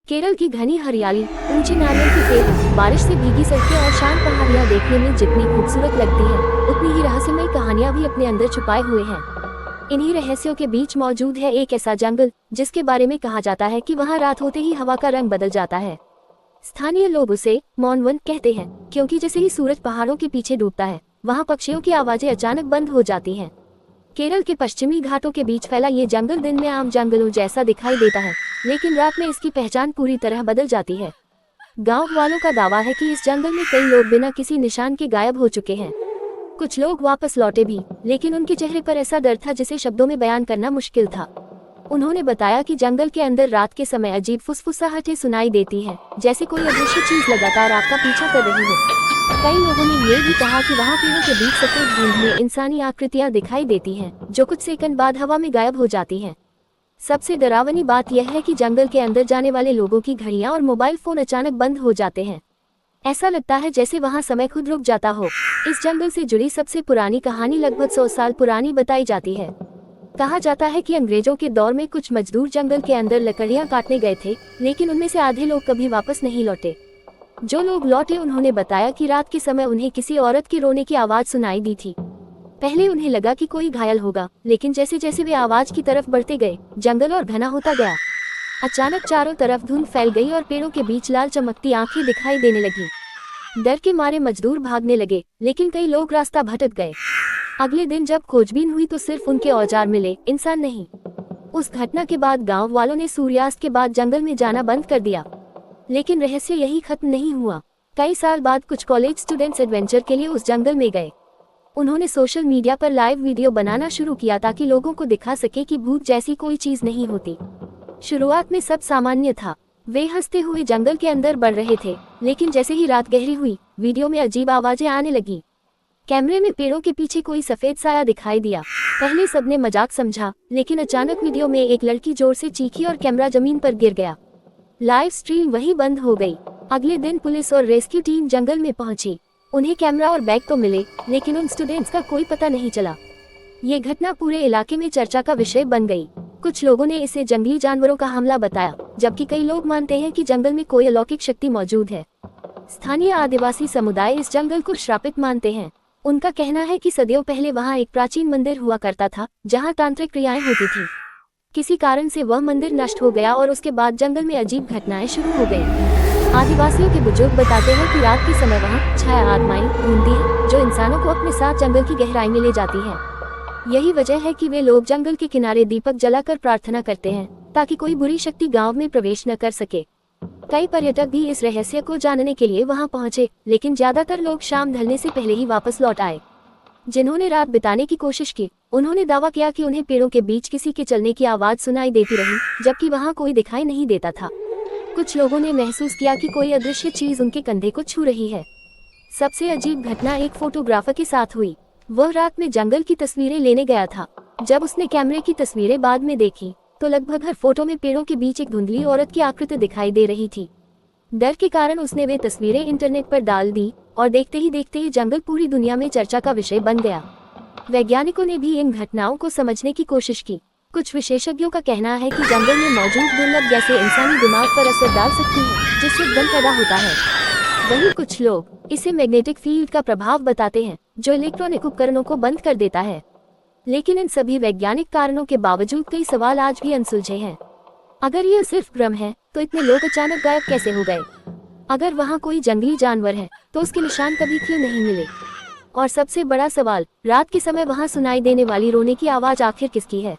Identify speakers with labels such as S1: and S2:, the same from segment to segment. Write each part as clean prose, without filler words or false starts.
S1: केरल की घनी हरियाली, ऊंचे नारियल के पेड़, बारिश से भीगी सड़कें और शांत पहाड़ियां देखने में जितनी खूबसूरत लगती हैं, उतनी ही रहस्यमय कहानियां भी अपने अंदर छुपाए हुए हैं। इन्हीं रहस्यों के बीच मौजूद है एक ऐसा जंगल जिसके बारे में कहा जाता है कि वहां रात होते ही हवा का रंग बदल जाता है। स्थानीय लोग उसे मौनवन कहते हैं, क्योंकि जैसे ही सूरज पहाड़ों के पीछे डूबता है, वहां पक्षियों की आवाजें अचानक बंद हो जाती हैं। केरल के पश्चिमी घाटों के बीच फैला ये जंगल दिन में आम जंगलों जैसा दिखाई देता है, लेकिन रात में इसकी पहचान पूरी तरह बदल जाती है। गांव वालों का दावा है कि इस जंगल में कई लोग बिना किसी निशान के गायब हो चुके हैं। कुछ लोग वापस लौटे भी, लेकिन उनके चेहरे पर ऐसा डर था जिसे शब्दों में बयान करना मुश्किल था। उन्होंने बताया कि जंगल के अंदर रात के समय अजीब फुसफुसाहटें सुनाई देती हैं, जैसे कोई अदृश्य चीज लगातार आपका पीछा कर रही हो। कई लोगों ने ये भी कहा कि वहाँ पेड़ों के बीच सफेद बूंद में इंसानी आकृतियां दिखाई देती हैं, जो कुछ सेकंड बाद हवा में गायब हो जाती हैं। सबसे डरावनी बात यह है कि जंगल के अंदर जाने वाले लोगों की घड़ियां और मोबाइल फोन अचानक बंद हो जाते हैं। ऐसा लगता है जैसे वहां समय खुद रुक जाता हो। इस जंगल से जुड़ी सबसे पुरानी कहानी लगभग 100 साल पुरानी बताई जाती है। कहा जाता है कि अंग्रेजों के दौर में कुछ मजदूर जंगल के अंदर लकड़ियां काटने गए थे, लेकिन उनमें से आधे लोग कभी वापस नहीं लौटे। जो लोग लौटे उन्होंने बताया कि रात के समय उन्हें किसी औरत के रोने की आवाज सुनाई दी थी। पहले उन्हें लगा कि कोई घायल होगा, लेकिन जैसे जैसे वे आवाज की तरफ बढ़ते गए, जंगल और घना होता गया। अचानक चारों तरफ धुंध फैल गई और पेड़ों के बीच लाल चमकती आंखें दिखाई देने लगी। डर के मारे मजदूर भागने लगे, लेकिन कई लोग रास्ता भटक गए। अगले दिन जब खोजबीन हुई तो सिर्फ उनके औजार मिले, इंसान नहीं। उस घटना के बाद गांव वालों ने सूर्यास्त के बाद जंगल में जाना बंद कर दिया। लेकिन रहस्य यही खत्म नहीं हुआ। कई साल बाद कुछ कॉलेज स्टूडेंट्स एडवेंचर के लिए उस जंगल में गए। उन्होंने सोशल मीडिया पर लाइव वीडियो बनाना शुरू किया ताकि लोगों को दिखा सके कि भूत जैसी कोई चीज नहीं होती। शुरुआत में सब सामान्य था। वे हंसते हुए जंगल के अंदर बढ़ रहे थे, लेकिन जैसे ही रात गहरी हुई, वीडियो में अजीब आवाजें आने लगी। कैमरे में पेड़ों के पीछे कोई सफेद साया दिखाई दिया। पहले सबने मजाक समझा, लेकिन अचानक वीडियो में एक लड़की जोर से चीखी और कैमरा जमीन पर गिर गया। लाइव स्ट्रीम वहीं बंद हो गई। अगले दिन पुलिस और रेस्क्यू टीम जंगल में पहुंची। उन्हें कैमरा और बैग तो मिले, लेकिन उन स्टूडेंट्स का कोई पता नहीं चला। ये घटना पूरे इलाके में चर्चा का विषय बन गई। कुछ लोगों ने इसे जंगली जानवरों का हमला बताया, जबकि कई लोग मानते हैं कि जंगल में कोई अलौकिक शक्ति मौजूद है। स्थानीय आदिवासी समुदाय इस जंगल को श्रापित मानते हैं। उनका कहना है कि सदियों पहले वहाँ एक प्राचीन मंदिर हुआ करता था, जहाँ तांत्रिक क्रियाएं होती थी। किसी कारण से वह मंदिर नष्ट हो गया और उसके बाद जंगल में अजीब घटनाएं शुरू हो गई। आदिवासियों के बुजुर्ग बताते हैं कि रात के समय वहां छाया आत्माएं घूमती हैं, जो इंसानों को अपने साथ जंगल की गहराई में ले जाती हैं। यही वजह है कि वे लोग जंगल के किनारे दीपक जलाकर प्रार्थना करते हैं, ताकि कोई बुरी शक्ति गांव में प्रवेश न कर सके। कई पर्यटक भी इस रहस्य को जानने के लिए वहां पहुंचे, लेकिन ज्यादातर लोग शाम ढलने से पहले ही वापस लौट आए। जिन्होंने रात बिताने की कोशिश की, उन्होंने दावा किया कि उन्हें पेड़ों के बीच किसी के चलने की आवाज सुनाई देती रही, जबकि वहां कोई दिखाई नहीं देता था। कुछ लोगों ने महसूस किया कि कोई अदृश्य चीज उनके कंधे को छू रही है। सबसे अजीब घटना एक फोटोग्राफर के साथ हुई। वह रात में जंगल की तस्वीरें लेने गया था। जब उसने कैमरे की तस्वीरें बाद में देखी, तो लगभग हर फोटो में पेड़ों के बीच एक धुंधली औरत की आकृति दिखाई दे रही थी। डर के कारण उसने वे तस्वीरें इंटरनेट पर डाल दी, और देखते ही जंगल पूरी दुनिया में चर्चा का विषय बन गया। वैज्ञानिकों ने भी इन घटनाओं को समझने की कोशिश की। कुछ विशेषज्ञों का कहना है कि जंगल में मौजूद दुर्लभ गैसें इंसानी दिमाग पर असर डाल सकती हैं, जिससे भ्रम पैदा होता है। वहीं कुछ लोग इसे मैग्नेटिक फील्ड का प्रभाव बताते हैं, जो इलेक्ट्रॉनिक उपकरणों को बंद कर देता है। लेकिन इन सभी वैज्ञानिक कारणों के बावजूद कई सवाल आज भी अनसुलझे हैं। अगर यह सिर्फ भ्रम है, तो इतने लोग अचानक गायब कैसे हो गए? अगर वहाँ कोई जंगली जानवर है, तो उसके निशान कभी क्यों नहीं मिले? और सबसे बड़ा सवाल, रात के समय वहाँ सुनाई देने वाली रोने की आवाज आखिर किसकी है?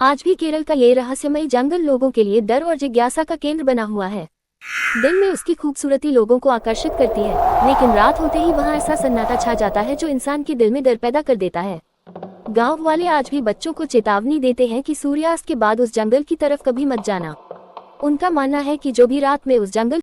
S1: आज भी केरल का ये रहस्यमय जंगल लोगों के लिए डर और जिज्ञासा का केंद्र बना हुआ है। दिन में उसकी खूबसूरती लोगों को आकर्षित करती है, लेकिन रात होते ही वहाँ ऐसा सन्नाटा छा जाता है जो इंसान के दिल में डर पैदा कर देता है। गांव वाले आज भी बच्चों को चेतावनी देते हैं कि सूर्यास्त के बाद उस जंगल की तरफ कभी मत जाना। उनका मानना है कि जो भी रात में उस जंगल